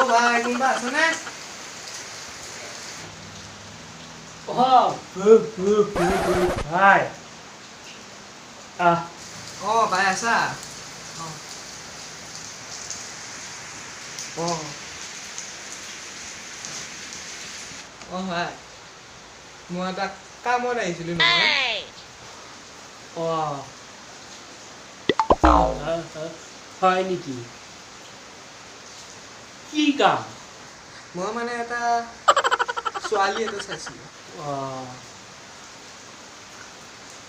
ভাই কোনবা আছে নে ভাই ভাই আছা ভাই মই এটা কামত আহিছিলো নহয় হয় নেকি কি কাম মই মানে এটা ছোৱালী এটা চাইছিলো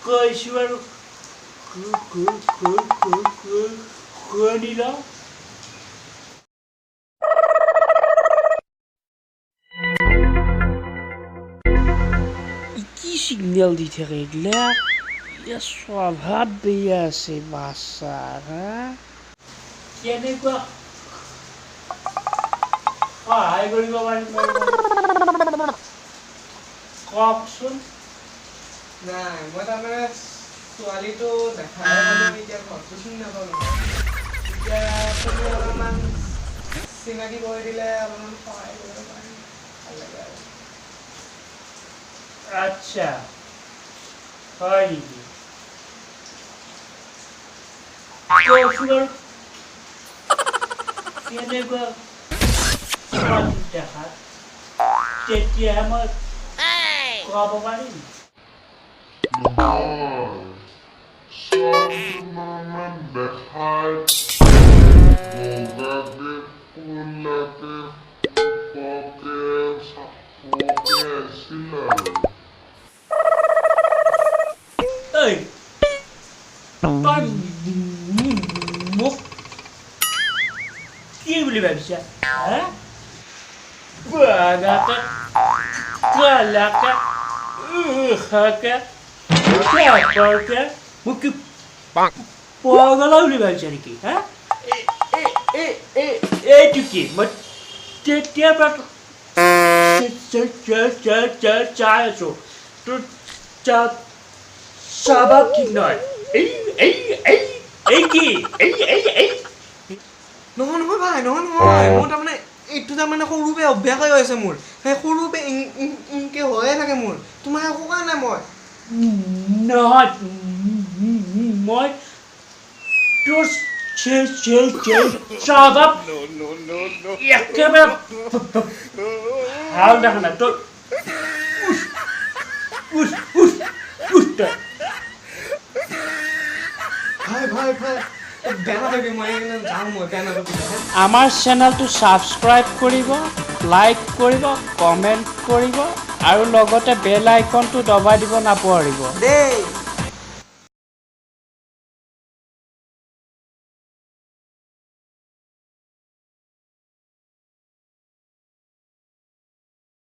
কৈছো আৰু শুনিলা কি সিগনেল দি থাকে এইবিলাক স্বভাৱ বেয়া আছে বাচ্চাৰ হা কেনেকুৱা সহায় কৰিব পাৰিম কওকচোন নাই মই তাৰমানে ছোৱালীটো দেখাই পালো এতিয়া ঘৰটো চিনি নাপালো এতিয়া তুমি অলপমান চিনাকি কৰি দিলে অলপমান সহায় কৰিব পাৰিম ভাল লাগে আৰু আচ্ছা হয় নেকি কওকচোন আৰু কেনেকুৱা ছোৱালী দেখাত তেতিয়াহে মই ক'ব পাৰিম তই মোক কি বুলি ভাবিছা বাগাতে কালাকে উখাকে চাপৰকে মোক কি পাগলা বুলি ভাবিছা নেকি হা এইটো কি মই তেতিয়াৰ পৰা চাই আছো তোৰ স্বভাৱ ঠিক নহয় নহয় নহয় ভাই নহয় মোৰ তাৰমানে এইটো তাৰমানে সৰুপে অভ্যাস হৈ আছে মোৰ সেই সৰুপে ইনকে হৈয়ে থাকে মোৰ তোমাৰ একো কোৱা নাই মই নহয় মই তোৰ স্বভাৱ একেবাৰে ভাল দেখা নাই তোৰ আমাৰ চেনেলটো ছাবস্ক্ৰাইব কৰিব লাইক কৰিব কমেণ্ট কৰিব আৰু লগতে বেল আইকনটো দবাই দিব নাপাহৰিব দেই